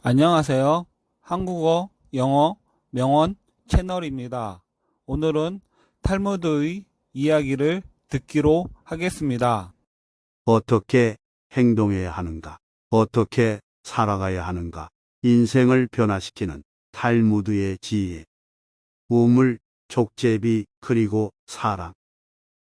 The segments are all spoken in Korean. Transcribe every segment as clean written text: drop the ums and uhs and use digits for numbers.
안녕하세요. 한국어, 영어, 명언 채널입니다. 오늘은 탈무드의 이야기를 듣기로 하겠습니다. 어떻게 행동해야 하는가? 어떻게 살아가야 하는가? 인생을 변화시키는 탈무드의 지혜. 우물, 족제비, 그리고 사랑.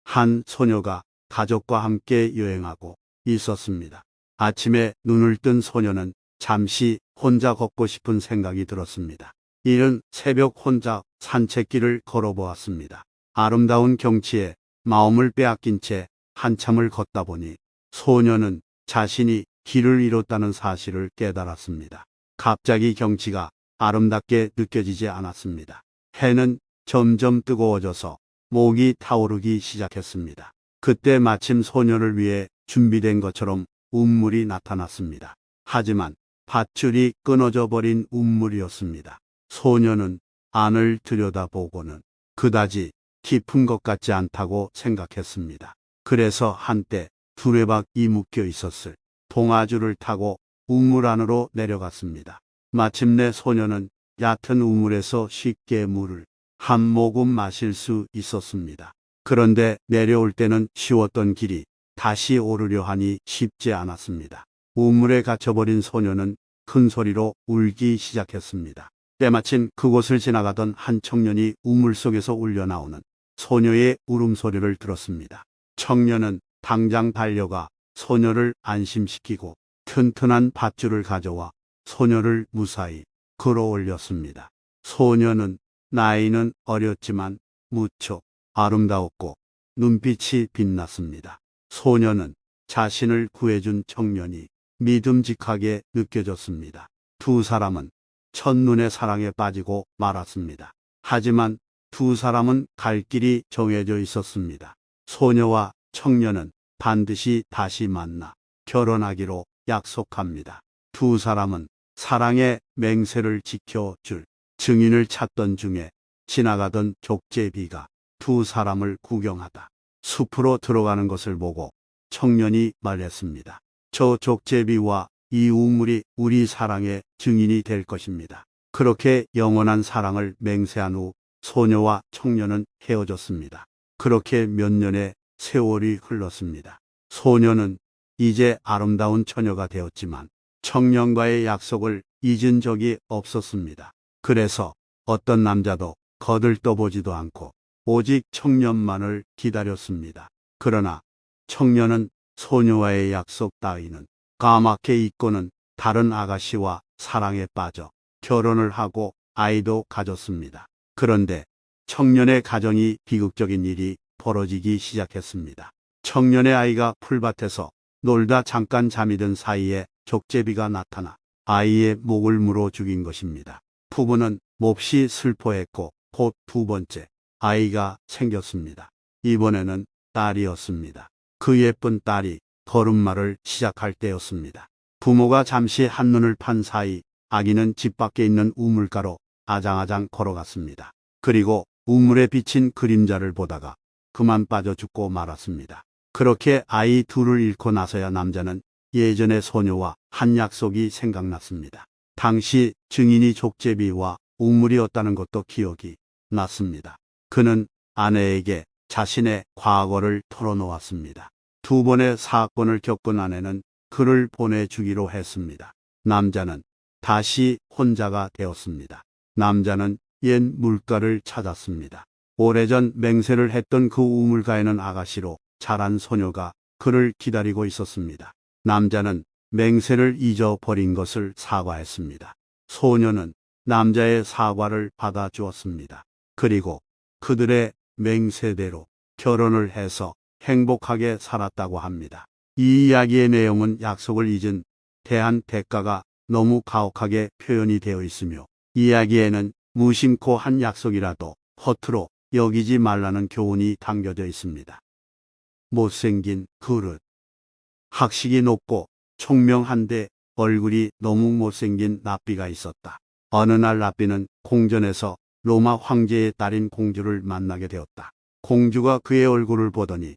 한 소녀가 가족과 함께 여행하고 있었습니다. 아침에 눈을 뜬 소녀는 잠시 혼자 걷고 싶은 생각이 들었습니다. 이른 새벽 혼자 산책길을 걸어보았습니다. 아름다운 경치에 마음을 빼앗긴 채 한참을 걷다 보니 소녀는 자신이 길을 잃었다는 사실을 깨달았습니다. 갑자기 경치가 아름답게 느껴지지 않았습니다. 해는 점점 뜨거워져서 목이 타오르기 시작했습니다. 그때 마침 소녀를 위해 준비된 것처럼 운물이 나타났습니다. 하지만 밧줄이 끊어져 버린 운물이었습니다. 소녀는 안을 들여다보고는 그다지 깊은 것 같지 않다고 생각했습니다. 그래서 한때 두레박이 묶여 있었을 동아줄을 타고 우물 안으로 내려갔습니다. 마침내 소녀는 얕은 우물에서 쉽게 물을 한 모금 마실 수 있었습니다. 그런데 내려올 때는 쉬웠던 길이 다시 오르려 하니 쉽지 않았습니다. 우물에 갇혀버린 소녀는 큰 소리로 울기 시작했습니다. 때마침 그곳을 지나가던 한 청년이 우물 속에서 울려 나오는 소녀의 울음소리를 들었습니다. 청년은 당장 달려가 소녀를 안심시키고 튼튼한 밧줄을 가져와 소녀를 무사히 끌어올렸습니다. 소녀는 나이는 어렸지만 무척 아름다웠고 눈빛이 빛났습니다. 소녀는 자신을 구해준 청년이 믿음직하게 느껴졌습니다. 두 사람은 첫눈에 사랑에 빠지고 말았습니다. 하지만 두 사람은 갈 길이 정해져 있었습니다. 소녀와 청년은 반드시 다시 만나 결혼하기로 약속합니다. 두 사람은 사랑의 맹세를 지켜줄 증인을 찾던 중에 지나가던 족제비가 두 사람을 구경하다 숲으로 들어가는 것을 보고 청년이 말했습니다. 저 족제비와 이 우물이 우리 사랑의 증인이 될 것입니다. 그렇게 영원한 사랑을 맹세한 후 소녀와 청년은 헤어졌습니다. 그렇게 몇 년의 세월이 흘렀습니다. 소녀는 이제 아름다운 처녀가 되었지만 청년과의 약속을 잊은 적이 없었습니다. 그래서 어떤 남자도 거들떠보지도 않고 오직 청년만을 기다렸습니다. 그러나 청년은 소녀와의 약속 따위는 까맣게 잊고는 다른 아가씨와 사랑에 빠져 결혼을 하고 아이도 가졌습니다. 그런데 청년의 가정이 비극적인 일이 벌어지기 시작했습니다. 청년의 아이가 풀밭에서 놀다 잠깐 잠이 든 사이에 족제비가 나타나 아이의 목을 물어 죽인 것입니다. 부부는 몹시 슬퍼했고 곧 두 번째 아이가 생겼습니다. 이번에는 딸이었습니다. 그 예쁜 딸이 걸음마를 시작할 때였습니다. 부모가 잠시 한눈을 판 사이 아기는 집 밖에 있는 우물가로 아장아장 걸어갔습니다. 그리고 우물에 비친 그림자를 보다가 그만 빠져 죽고 말았습니다. 그렇게 아이 둘을 잃고 나서야 남자는 예전의 소녀와 한 약속이 생각났습니다. 당시 증인이 족제비와 우물이었다는 것도 기억이 났습니다. 그는 아내에게 자신의 과거를 털어놓았습니다. 두 번의 사건을 겪은 아내는 그를 보내주기로 했습니다. 남자는 다시 혼자가 되었습니다. 남자는 옛 물가를 찾았습니다. 오래전 맹세를 했던 그 우물가에는 아가씨로 자란 소녀가 그를 기다리고 있었습니다. 남자는 맹세를 잊어버린 것을 사과했습니다. 소녀는 남자의 사과를 받아주었습니다. 그리고 그들의 맹세대로 결혼을 해서 행복하게 살았다고 합니다. 이 이야기의 내용은 약속을 잊은 대한 대가가 너무 가혹하게 표현이 되어 있으며 이야기에는 무심코 한 약속이라도 허투루 여기지 말라는 교훈이 담겨져 있습니다. 못생긴 그릇. 학식이 높고 총명한데 얼굴이 너무 못생긴 랍비가 있었다. 어느 날 랍비는 궁전에서 로마 황제의 딸인 공주를 만나게 되었다. 공주가 그의 얼굴을 보더니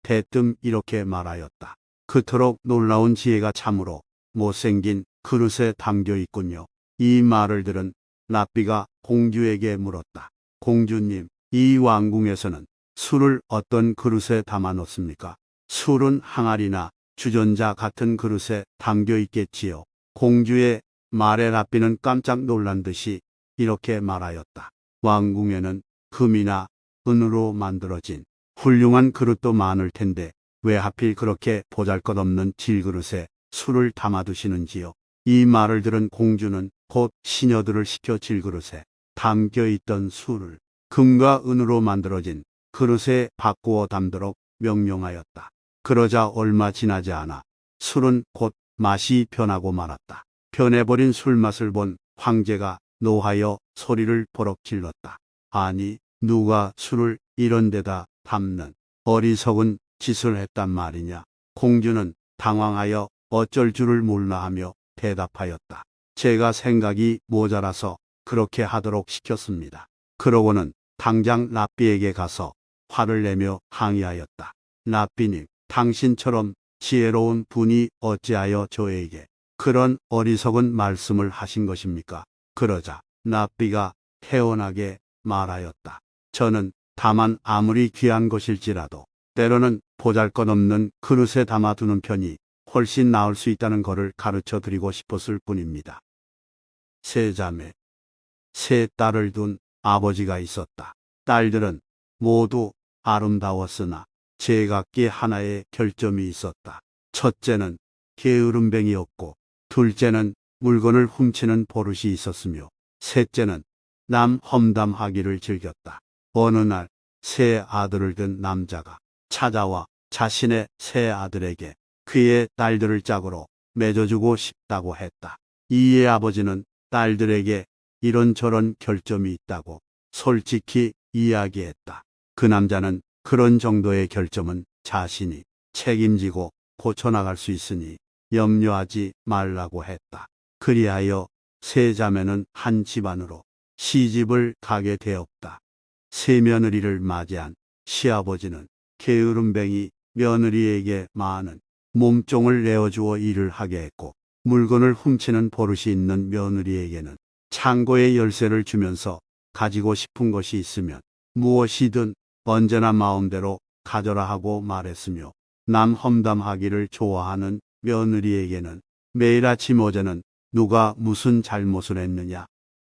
대뜸 이렇게 말하였다. 그토록 놀라운 지혜가 참으로 못생긴 그릇에 담겨 있군요. 이 말을 들은 랍비가 공주에게 물었다. 공주님, 이 왕궁에서는 술을 어떤 그릇에 담아 놓습니까? 술은 항아리나 주전자 같은 그릇에 담겨 있겠지요. 공주의 말에 랍비는 깜짝 놀란 듯이 이렇게 말하였다. 왕궁에는 금이나 은으로 만들어진 훌륭한 그릇도 많을 텐데 왜 하필 그렇게 보잘것없는 질그릇에 술을 담아두시는지요? 이 말을 들은 공주는 곧 시녀들을 시켜 질그릇에 담겨 있던 술을 금과 은으로 만들어진 그릇에 바꾸어 담도록 명령하였다. 그러자 얼마 지나지 않아 술은 곧 맛이 변하고 말았다. 변해버린 술맛을 본 황제가 노하여 소리를 버럭 질렀다. 아니, 누가 술을 이런 데다 담는 어리석은 짓을 했단 말이냐. 공주는 당황하여 어쩔 줄을 몰라 하며 대답하였다. 제가 생각이 모자라서 그렇게 하도록 시켰습니다. 그러고는 당장 랍비에게 가서 화를 내며 항의하였다. 랍비님, 당신처럼 지혜로운 분이 어찌하여 저에게 그런 어리석은 말씀을 하신 것입니까? 그러자 랍비가 태연하게 말하였다. 저는 다만 아무리 귀한 것일지라도 때로는 보잘것없는 그릇에 담아두는 편이 훨씬 나을 수 있다는 것을 가르쳐 드리고 싶었을 뿐입니다. 세 자매, 세 딸을 둔 아버지가 있었다. 딸들은 모두 아름다웠으나 제각기 하나의 결점이 있었다. 첫째는 게으름뱅이였고, 둘째는 물건을 훔치는 버릇이 있었으며, 셋째는 남 험담하기를 즐겼다. 어느 날 세 아들을 둔 남자가 찾아와 자신의 세 아들에게 그의 딸들을 짝으로 맺어주고 싶다고 했다. 이에 아버지는 딸들에게 이런저런 결점이 있다고 솔직히 이야기했다. 그 남자는 그런 정도의 결점은 자신이 책임지고 고쳐나갈 수 있으니 염려하지 말라고 했다. 그리하여 세 자매는 한 집안으로 시집을 가게 되었다. 세 며느리를 맞이한 시아버지는 게으름뱅이 며느리에게 많은 몸종을 내어주어 일을 하게 했고, 물건을 훔치는 버릇이 있는 며느리에게는 창고의 열쇠를 주면서 가지고 싶은 것이 있으면 무엇이든 언제나 마음대로 가져라 하고 말했으며, 남 험담하기를 좋아하는 며느리에게는 매일 아침 어제는 누가 무슨 잘못을 했느냐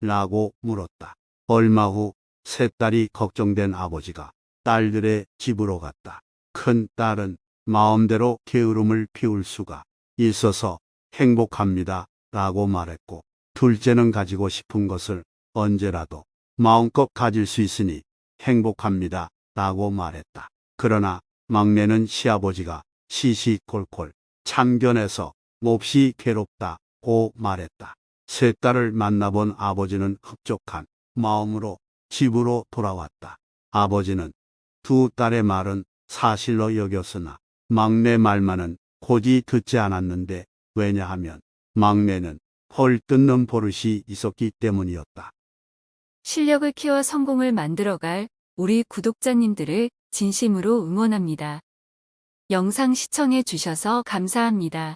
라고 물었다. 얼마 후 세 딸이 걱정된 아버지가 딸들의 집으로 갔다. 큰 딸은 마음대로 게으름을 피울 수가 있어서 행복합니다 라고 말했고, 둘째는 가지고 싶은 것을 언제라도 마음껏 가질 수 있으니 행복합니다 라고 말했다. 그러나 막내는 시아버지가 시시콜콜 참견해서 몹시 괴롭다고 말했다. 세 딸을 만나본 아버지는 흡족한 마음으로 집으로 돌아왔다. 아버지는 두 딸의 말은 사실로 여겼으나 막내 말만은 곧이 듣지 않았는데, 왜냐하면 막내는 헐 뜯는 버릇이 있었기 때문이었다. 실력을 키워 성공을 만들어갈 우리 구독자님들을 진심으로 응원합니다. 영상 시청해 주셔서 감사합니다.